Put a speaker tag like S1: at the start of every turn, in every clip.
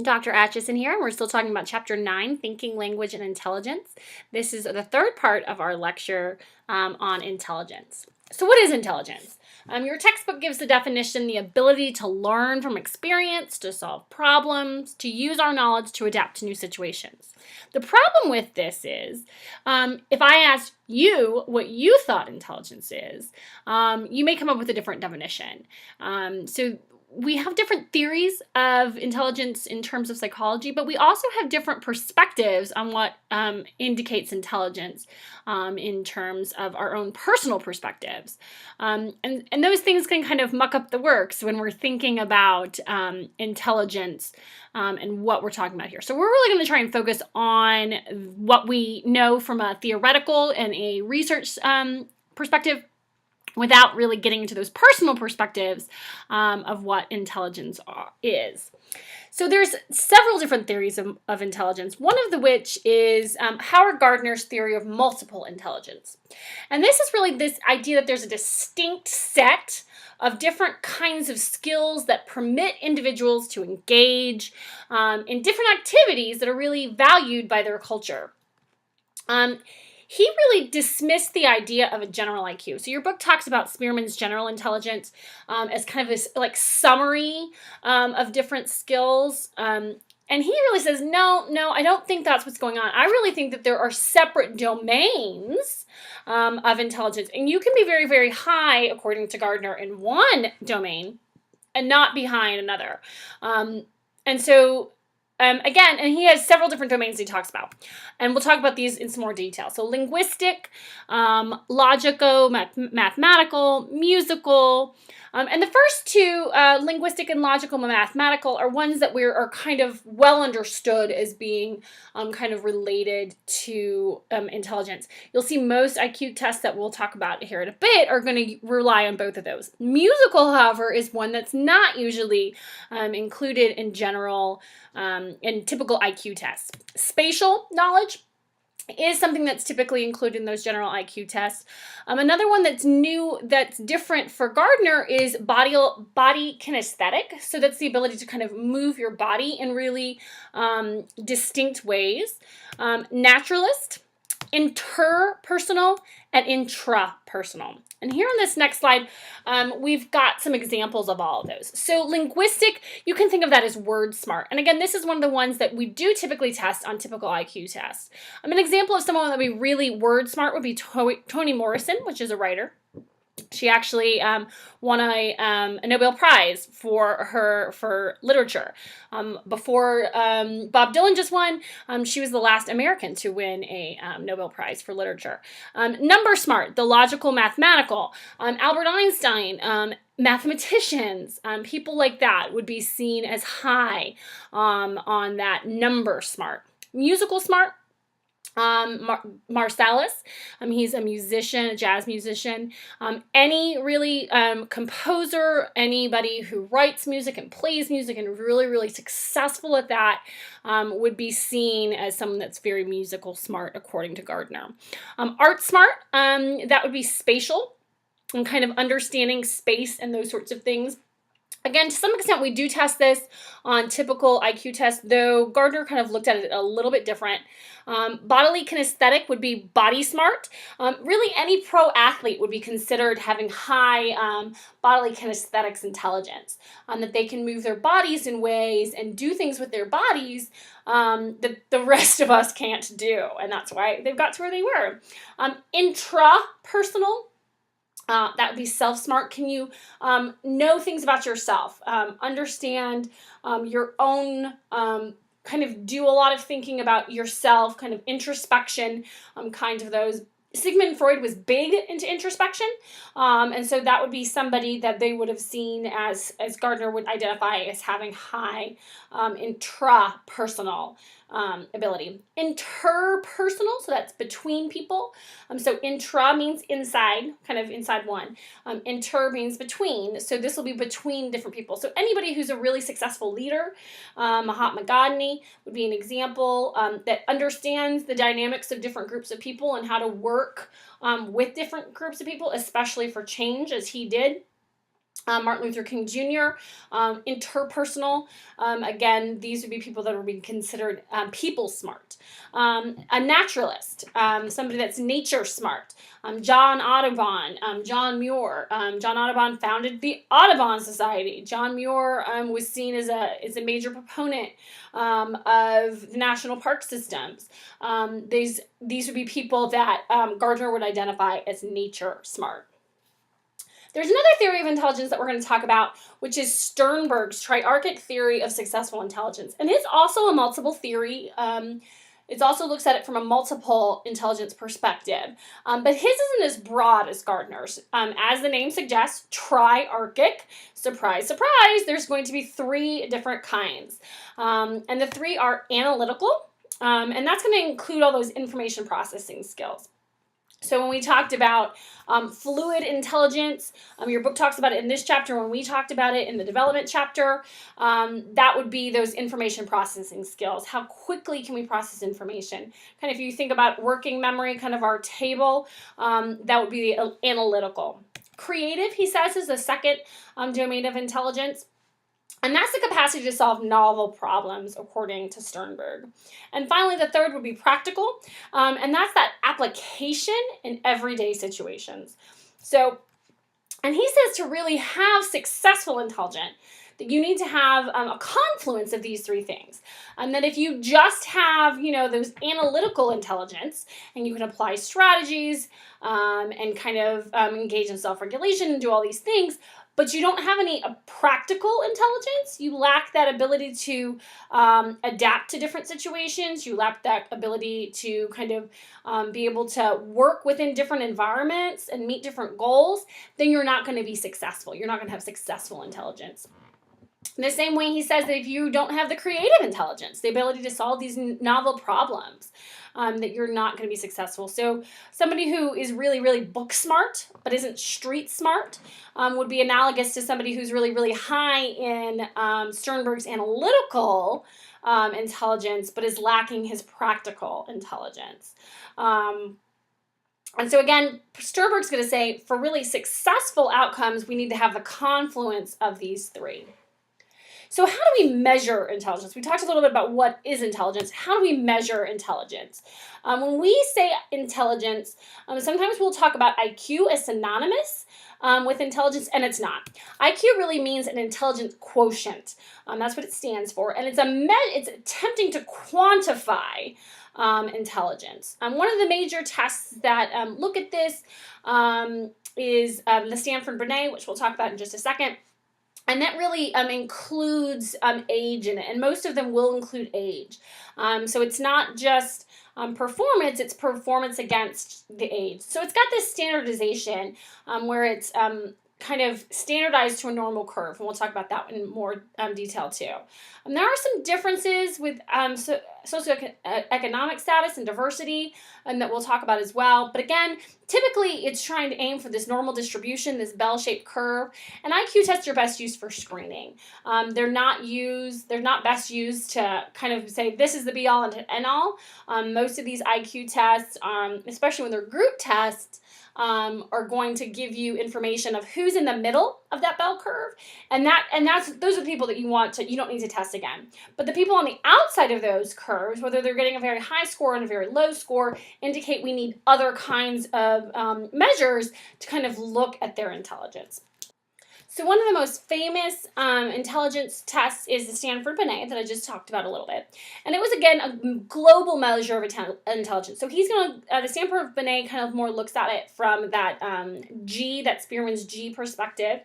S1: Dr. Atchison here, and we're still talking about Chapter 9, Thinking, Language, and Intelligence. This is the third part of our lecture on intelligence. So what is intelligence? Your textbook gives the definition: the ability to learn from experience, to solve problems, to use our knowledge to adapt to new situations. The problem with this is, if I ask you what you thought intelligence is, you may come up with a different definition. So we have different theories of intelligence in terms of psychology, but we also have different perspectives on what indicates intelligence in terms of our own personal perspectives. And those things can kind of muck up the works when we're thinking about intelligence and what we're talking about here. So we're really going to try and focus on what we know from a theoretical and a research perspective, without really getting into those personal perspectives of what intelligence is. So there's several different theories of intelligence, one of the which is Howard Gardner's theory of multiple intelligence. And this is really this idea that there's a distinct set of different kinds of skills that permit individuals to engage in different activities that are really valued by their culture. He really dismissed the idea of a general IQ. So your book talks about Spearman's general intelligence as kind of this like summary of different skills. And he really says, no, I don't think that's what's going on. I really think that there are separate domains of intelligence. And you can be very, very high, according to Gardner, in one domain and not behind another. Again, and he has several different domains he talks about. And we'll talk about these in some more detail. So linguistic, mathematical, musical. And the first two, linguistic and logical and mathematical, are ones that are kind of well understood as being kind of related to intelligence. You'll see most IQ tests that we'll talk about here in a bit are going to rely on both of those. Musical, however, is one that's not usually included in general in typical IQ tests. Spatial knowledge is something that's typically included in those general IQ tests. Another one that's new, that's different for Gardner, is body kinesthetic. So that's the ability to kind of move your body in really distinct ways. Naturalist, interpersonal, and intrapersonal. And here on this next slide, we've got some examples of all of those. So linguistic, you can think of that as word smart. And again, this is one of the ones that we do typically test on typical IQ tests. An example of someone that would be really word smart would be Toni Morrison, which is a writer. She actually won a Nobel Prize for literature. Before Bob Dylan just won, she was the last American to win a Nobel Prize for literature. Number smart, the logical mathematical, Albert Einstein, mathematicians, people like that would be seen as high on that number smart. Musical smart, Marsalis, he's a musician, a jazz musician. Any really composer, anybody who writes music and plays music and really, really successful at that would be seen as someone that's very musical smart, according to Gardner. Art smart, that would be spatial and kind of understanding space and those sorts of things. Again, to some extent, we do test this on typical IQ tests, though Gardner kind of looked at it a little bit different. Bodily kinesthetic would be body smart. Really, any pro athlete would be considered having high bodily kinesthetics intelligence, that they can move their bodies in ways and do things with their bodies that the rest of us can't do, and that's why they've got to where they were. Intrapersonal, that would be self-smart. Can you know things about yourself, understand your own, kind of do a lot of thinking about yourself, kind of introspection, kind of those. Sigmund Freud was big into introspection, and so that would be somebody that they would have seen as Gardner would identify as having high intrapersonal ability. Interpersonal, so that's between people. So intra means inside, kind of inside one. Inter means between, so this will be between different people. So anybody who's a really successful leader, Mahatma Gandhi would be an example, that understands the dynamics of different groups of people and how to work with different groups of people, especially for change, as he did. Martin Luther King Jr., interpersonal. Again, these would be people that would be considered people smart. A naturalist, somebody that's nature smart. John Audubon, John Muir. John Audubon founded the Audubon Society. John Muir was seen as a major proponent of the national park systems. These would be people that Gardner would identify as nature smart. There's another theory of intelligence that we're going to talk about, which is Sternberg's triarchic theory of successful intelligence. And it's also a multiple theory. It also looks at it from a multiple intelligence perspective. But his isn't as broad as Gardner's. As the name suggests, triarchic, surprise, surprise, there's going to be 3 different kinds. And the 3 are analytical, and that's going to include all those information processing skills. So when we talked about fluid intelligence, your book talks about it in this chapter. When we talked about it in the development chapter, that would be those information processing skills. How quickly can we process information? Kind of if you think about working memory, kind of our table, that would be the analytical. Creative, he says, is the second domain of intelligence. And that's the capacity to solve novel problems, according to Sternberg. And finally, the third would be practical, and that's that application in everyday situations. So, and he says to really have successful intelligence, that you need to have a confluence of these 3 things. And that if you just have, those analytical intelligence, and you can apply strategies and kind of engage in self-regulation and do all these things, but you don't have any practical intelligence, you lack that ability to adapt to different situations, you lack that ability to kind of be able to work within different environments and meet different goals, then you're not going to be successful. You're not going to have successful intelligence. In the same way, he says that if you don't have the creative intelligence, the ability to solve these novel problems, that you're not going to be successful. So somebody who is really, really book smart, but isn't street smart, would be analogous to somebody who's really, really high in Sternberg's analytical intelligence, but is lacking his practical intelligence. And so again, Sternberg's going to say, for really successful outcomes, we need to have the confluence of these 3. So how do we measure intelligence? We talked a little bit about what is intelligence. How do we measure intelligence? When we say intelligence, sometimes we'll talk about IQ as synonymous with intelligence, and it's not. IQ really means an intelligence quotient. That's what it stands for, and it's attempting to quantify intelligence. One of the major tests that look at this is the Stanford-Binet, which we'll talk about in just a second. And that really includes age in it, and most of them will include age. So it's not just performance, it's performance against the age. So it's got this standardization where it's kind of standardized to a normal curve, and we'll talk about that in more detail too. There are some differences with socioeconomic status and diversity that we'll talk about as well. But again, typically it's trying to aim for this normal distribution, this bell-shaped curve, and IQ tests are best used for screening. They're not best used to kind of say this is the be-all and end-all. Most of these IQ tests, especially when they're group tests, are going to give you information of who's in the middle of that bell curve, and those are the people that you don't need to test again. But the people on the outside of those curves, whether they're getting a very high score and a very low score, indicate we need other kinds of measures to kind of look at their intelligence. So one of the most famous intelligence tests is the Stanford-Binet that I just talked about a little bit. And it was, again, a global measure of intelligence. So the Stanford-Binet kind of more looks at it from that that Spearman's G perspective.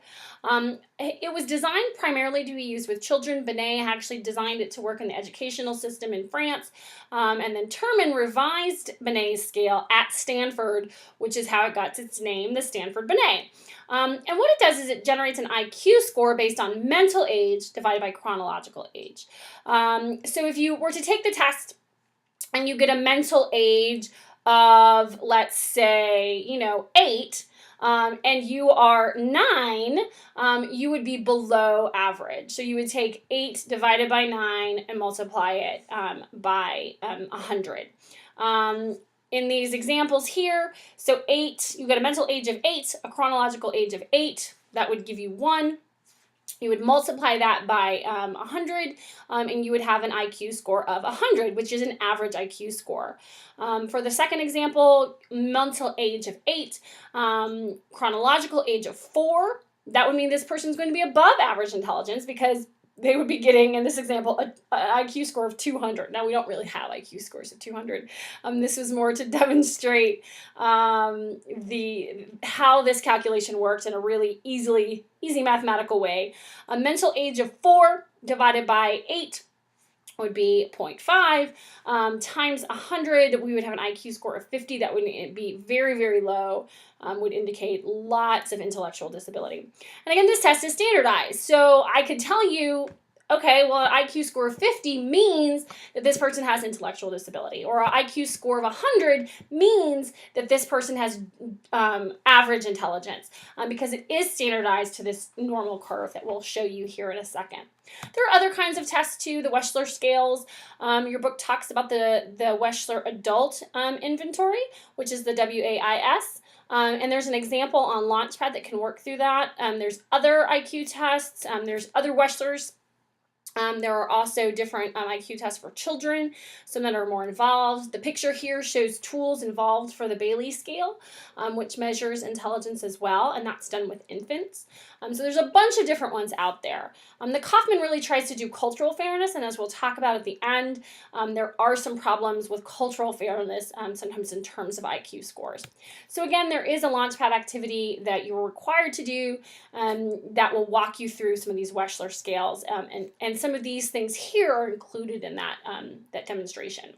S1: It was designed primarily to be used with children. Binet actually designed it to work in the educational system in France. And then Terman revised Binet's scale at Stanford, which is how it got its name, the Stanford-Binet. And what it does is it generates an IQ score based on mental age divided by chronological age. So if you were to take the test and you get a mental age of, let's say, 8, and you are 9, you would be below average. So you would take 8 divided by 9 and multiply it by 100. In these examples here, so 8, you've got a mental age of 8, a chronological age of 8. that would give you 1. You would multiply that by 100, and you would have an IQ score of 100, which is an average IQ score. For the second example, mental age of 8, chronological age of 4. That would mean this person's going to be above average intelligence because they would be getting, in this example, an IQ score of 200. Now, we don't really have IQ scores of 200. This is more to demonstrate how this calculation works in a really easy mathematical way. A mental age of 4 divided by 8 would be 0.5 times 100. We would have an IQ score of 50. That would be very, very low, would indicate lots of intellectual disability. And again, this test is standardized. So I could tell you, okay, well, an IQ score of 50 means that this person has intellectual disability, or an IQ score of 100 means that this person has average intelligence, because it is standardized to this normal curve that we'll show you here in a second. There are other kinds of tests too, the Wechsler scales. Your book talks about the Wechsler adult inventory, which is the WAIS. And there's an example on Launchpad that can work through that. There's other IQ tests. There's other Wechlers. There are also different IQ tests for children, some that are more involved. The picture here shows tools involved for the Bailey scale, which measures intelligence as well, and that's done with infants. So there's a bunch of different ones out there. The Kaufman really tries to do cultural fairness, and as we'll talk about at the end, there are some problems with cultural fairness, sometimes in terms of IQ scores. So again, there is a Launchpad activity that you're required to do that will walk you through some of these Wechsler scales, and some of these things here are included in that, that demonstration.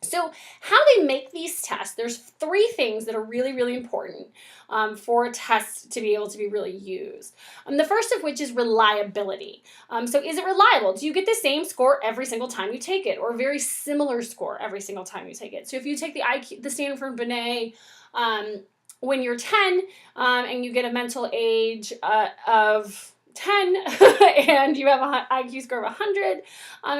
S1: So how they make these tests, there's 3 things that are really, really important for a test to be able to be really used. The first of which is reliability. So is it reliable? Do you get the same score every single time you take it, or a very similar score every single time you take it? So if you take the Stanford Binet when you're 10 and you get a mental age of 10 and you have an IQ score of 100,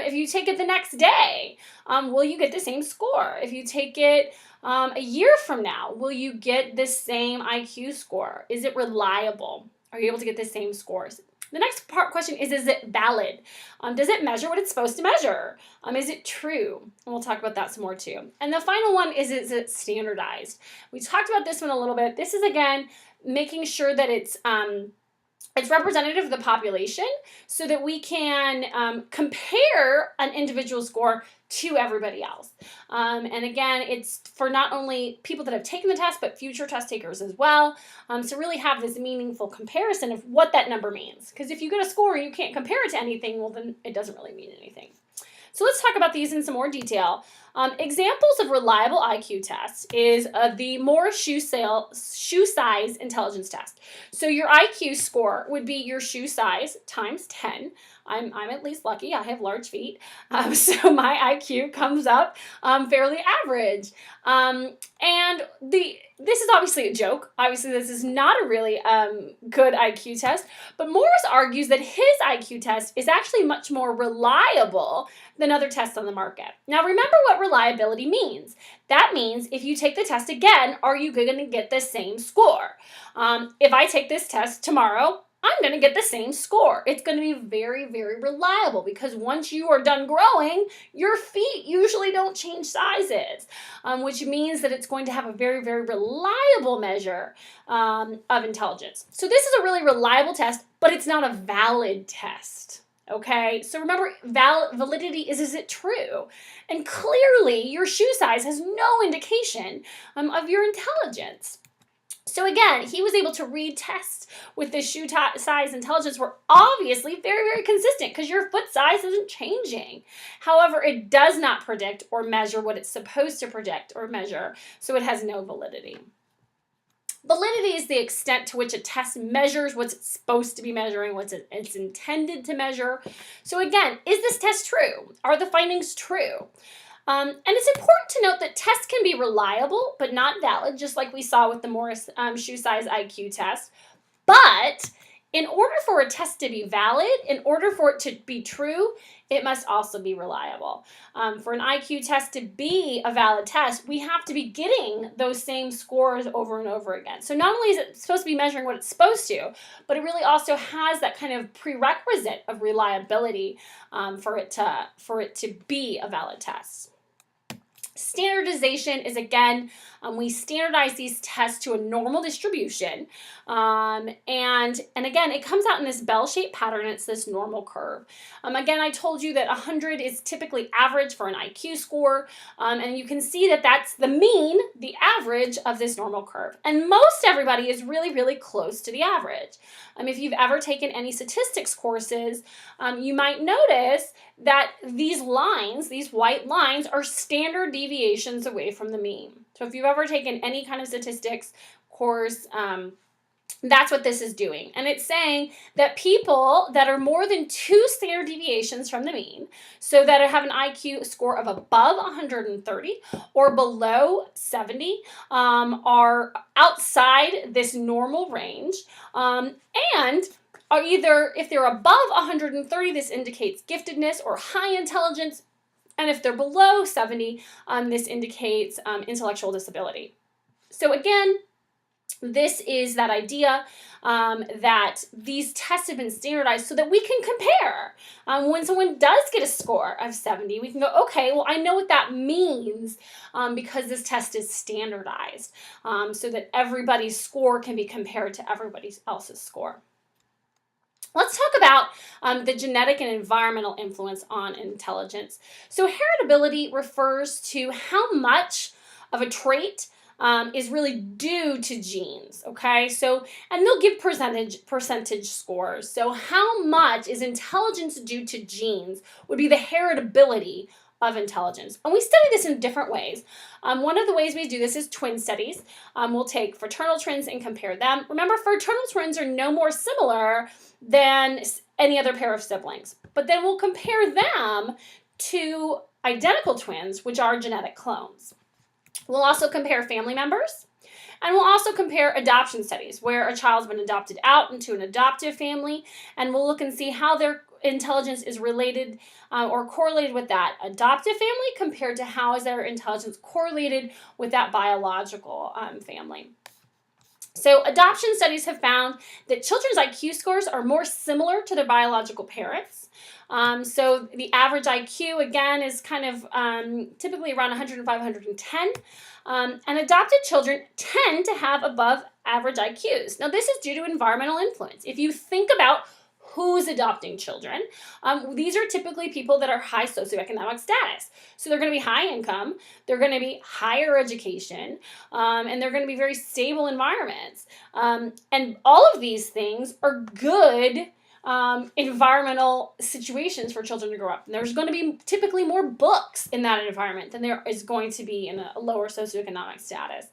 S1: if you take it the next day, will you get the same score? If you take it a year from now, will you get the same IQ score? Is it reliable? Are you able to get the same scores? The next question is it valid? Does it measure what it's supposed to measure? Is it true? And we'll talk about that some more too. And the final one is it standardized? We talked about this one a little bit. This is, again, making sure that it's representative of the population so that we can compare an individual score to everybody else. And again, it's for not only people that have taken the test, but future test takers as well. So really have this meaningful comparison of what that number means. Because if you get a score and you can't compare it to anything, well, then it doesn't really mean anything. So let's talk about these in some more detail. Examples of reliable IQ tests is the Morris shoe size intelligence test. So your IQ score would be your shoe size times 10. I'm at least lucky. I have large feet. So my IQ comes up fairly average. And this is obviously a joke. Obviously, this is not a really good IQ test. But Morris argues that his IQ test is actually much more reliable than other tests on the market. Now, remember what reliability means. That means if you take the test again, are you going to get the same score? If I take this test tomorrow, I'm going to get the same score. It's going to be very, very reliable because once you are done growing, your feet usually don't change sizes, which means that it's going to have a very, very reliable measure of intelligence. So this is a really reliable test, but it's not a valid test. Okay, so remember, validity is it true? And clearly, your shoe size has no indication of your intelligence. So again, he was able to read tests with the shoe size intelligence were obviously very, very consistent because your foot size isn't changing. However, it does not predict or measure what it's supposed to predict or measure, so it has no validity. Validity is the extent to which a test measures what it's supposed to be measuring, what it's intended to measure. So again, is this test true? Are the findings true? And it's important to note that tests can be reliable, but not valid, just like we saw with the Morris shoe size IQ test. But in order for a test to be valid, in order for it to be true, it must also be reliable. For an IQ test to be a valid test, we have to be getting those same scores over and over again. So not only is it supposed to be measuring what it's supposed to, but it really also has that kind of prerequisite of reliability for it to be a valid test. Standardization is, again, we standardize these tests to a normal distribution. And again, it comes out in this bell-shaped pattern. It's this normal curve. Again, I told you that 100 is typically average for an IQ score. And you can see that that's the mean, the average of this normal curve. And most everybody is really, really close to the average. If you've ever taken any statistics courses, you might notice that these lines, these white lines, are standard deviations away from the mean. So if you've ever taken any kind of statistics course, that's what this is doing. And it's saying that people that are more than 2 standard deviations from the mean, so that have an IQ score of above 130 or below 70, are outside this normal range, and are either, if they're above 130, this indicates giftedness or high intelligence, and if they're below 70, this indicates intellectual disability. So again, this is that idea that these tests have been standardized so that we can compare. When someone does get a score of 70, we can go, okay, well, I know what that means because this test is standardized, so that everybody's score can be compared to everybody else's score. Let's talk about the genetic and environmental influence on intelligence. So heritability refers to how much of a trait is really due to genes, okay? So, and they'll give percentage scores. So how much is intelligence due to genes would be the heritability of intelligence. And we study this in different ways. One of the ways we do this is twin studies. We'll take fraternal twins and compare them. Remember, fraternal twins are no more similar than any other pair of siblings. But then we'll compare them to identical twins, which are genetic clones. We'll also compare family members, and we'll also compare adoption studies where a child's been adopted out into an adoptive family, and we'll look and see how their intelligence is related or correlated with that adoptive family compared to how is their intelligence correlated with that biological family. So adoption studies have found that children's IQ scores are more similar to their biological parents. So the average IQ, again, is kind of typically around 105, 110. And adopted children tend to have above average IQs. Now, this is due to environmental influence. If you think about who's adopting children, these are typically people that are high socioeconomic status. So they're going to be high income, they're going to be higher education, and they're going to be very stable environments. And all of these things are good environmental situations for children to grow up. And there's going to be typically more books in that environment than there is going to be in a lower socioeconomic status.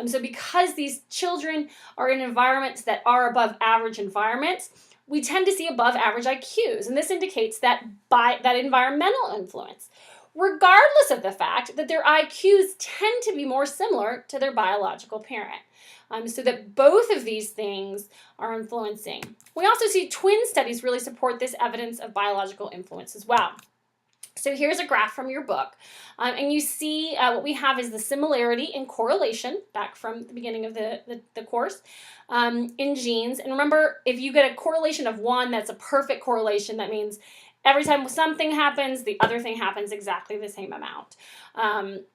S1: So because these children are in environments that are above average environments, we tend to see above average IQs. And this indicates that by that environmental influence, regardless of the fact that their IQs tend to be more similar to their biological parent. So that both of these things are influencing. We also see twin studies really support this evidence of biological influence as well. So here's a graph from your book, and you see what we have is the similarity and correlation, back from the beginning of the course, in genes. And remember, if you get a correlation of 1, that's a perfect correlation. That means every time something happens, the other thing happens exactly the same amount.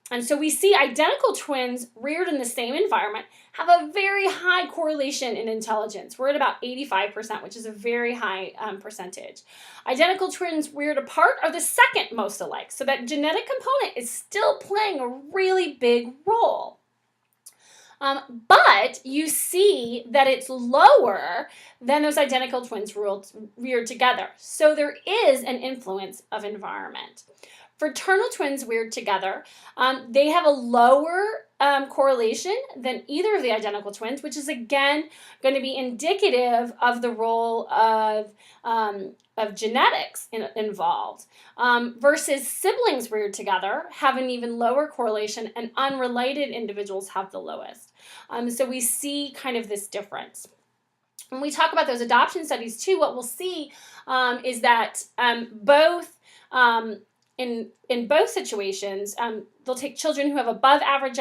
S1: And so we see identical twins reared in the same environment have a very high correlation in intelligence. We're at about 85%, which is a very high percentage. Identical twins reared apart are the second most alike. So that genetic component is still playing a really big role. But you see that it's lower than those identical twins reared together. So there is an influence of environment. Fraternal twins reared together, they have a lower correlation than either of the identical twins, which is again going to be indicative of the role of genetics involved, versus siblings reared together have an even lower correlation, and unrelated individuals have the lowest. So we see kind of this difference. when we talk about those adoption studies too, what we'll see is that both in both situations, they'll take children who have above average,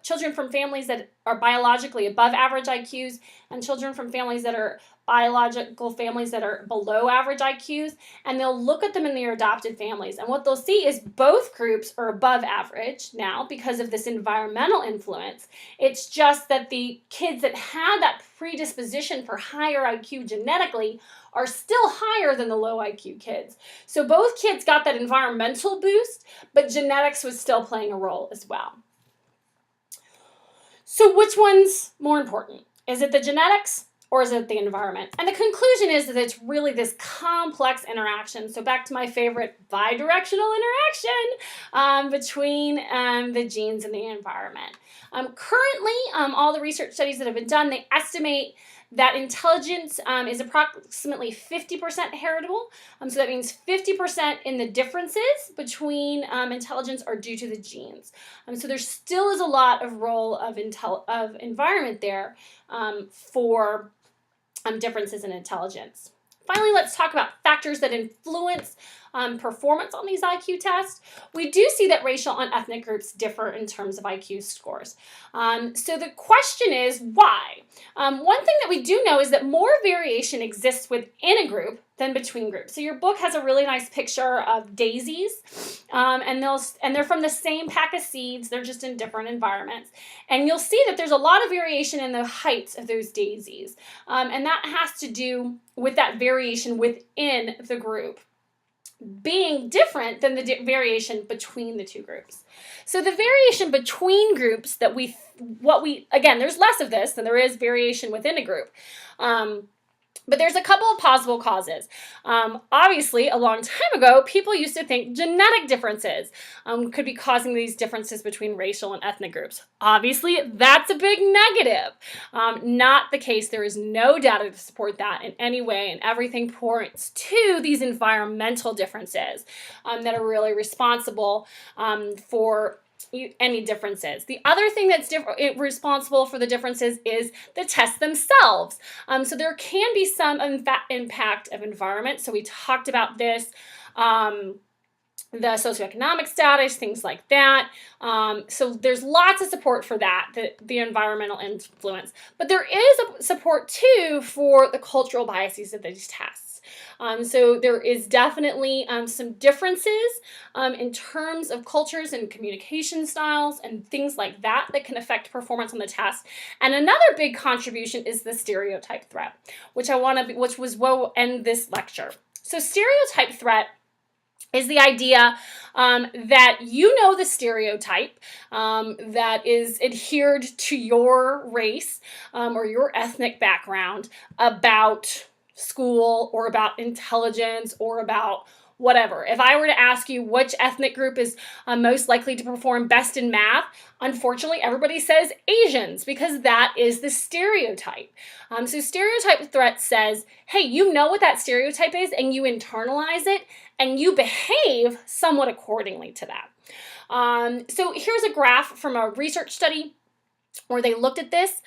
S1: children from families that are biologically above average IQs, and children from families that are biological families that are below average IQs, and they'll look at them in their adopted families. And what they'll see is both groups are above average now because of this environmental influence. It's just that the kids that had that predisposition for higher IQ genetically are still higher than the low IQ kids. So both kids got that environmental boost, but genetics was still playing a role as well. So which one's more important? Is it the genetics or is it the environment? And the conclusion is that it's really this complex interaction. So back to my favorite bidirectional interaction between the genes and the environment. Currently, all the research studies that have been done, they estimate that intelligence is approximately 50% heritable. So that means 50% in the differences between intelligence are due to the genes. So there still is a lot of role of environment there for differences in intelligence. Finally, let's talk about factors that influence performance on these IQ tests. We do see that racial and ethnic groups differ in terms of IQ scores. So the question is why? One thing that we do know is that more variation exists within a group than between groups. So your book has a really nice picture of daisies, and they're from the same pack of seeds. They're just in different environments. And you'll see that there's a lot of variation in the heights of those daisies. And that has to do with that variation within the group being different than the variation between the two groups. So the variation between groups that again, there's less of this than there is variation within a group. But there's a couple of possible causes. Obviously, a long time ago, people used to think genetic differences could be causing these differences between racial and ethnic groups. Obviously, that's a big negative. Not the case. There is no data to support that in any way, and everything points to these environmental differences that are really responsible for any differences. The other thing that's responsible for the differences is the tests themselves. So there can be some impact of environment. So we talked about this, the socioeconomic status, things like that. So there's lots of support for that, the environmental influence. But there is support too for the cultural biases of these tests. So there is definitely some differences in terms of cultures and communication styles and things like that that can affect performance on the test. And another big contribution is the stereotype threat, which will end this lecture. So stereotype threat is the idea that you know the stereotype that is adhered to your race or your ethnic background about school or about intelligence or about whatever. If I were to ask you which ethnic group is most likely to perform best in math, unfortunately everybody says Asians because that is the stereotype. So stereotype threat says, hey, you know what that stereotype is and you internalize it and you behave somewhat accordingly to that. So here's a graph from a research study where they looked at this.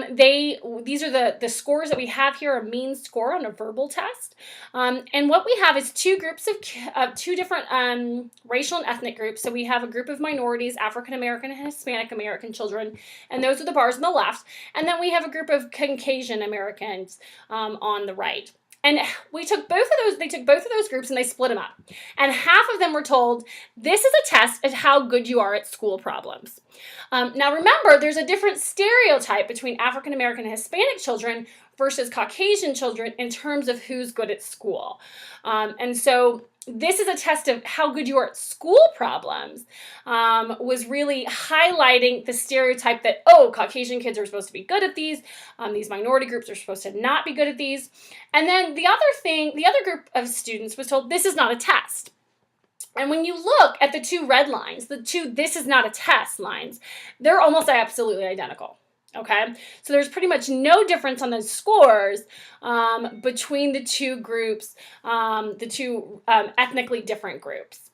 S1: These are the scores that we have here, a mean score on a verbal test. And what we have is two groups of two different racial and ethnic groups. So we have a group of minorities, African American and Hispanic American children, and those are the bars on the left. And then we have a group of Caucasian Americans on the right. And they took both of those groups and they split them up. And half of them were told, this is a test of how good you are at school problems. Now remember, there's a different stereotype between African American and Hispanic children versus Caucasian children in terms of who's good at school. And so this is a test of how good you are at school problems, was really highlighting the stereotype that, oh, Caucasian kids are supposed to be good at these minority groups are supposed to not be good at these. And then the other group of students was told, this is not a test. And when you look at the two red lines, the two this is not a test lines, they're almost absolutely identical. Okay, so there's pretty much no difference on the scores between the two groups, the two ethnically different groups.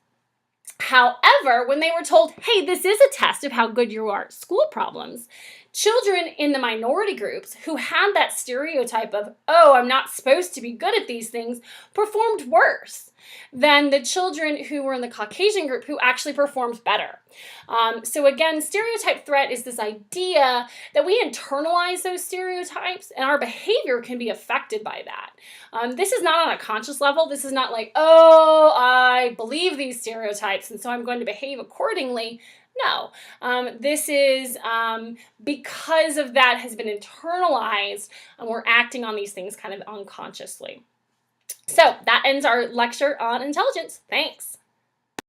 S1: However, when they were told, hey, this is a test of how good you are at school problems, Children in the minority groups who had that stereotype of, oh, I'm not supposed to be good at these things, performed worse than the children who were in the Caucasian group who actually performed better. So again, stereotype threat is this idea that we internalize those stereotypes and our behavior can be affected by that. This is not on a conscious level. This is not like, oh, I believe these stereotypes and so I'm going to behave accordingly. No, this is because of that has been internalized and we're acting on these things kind of unconsciously. So that ends our lecture on intelligence. Thanks.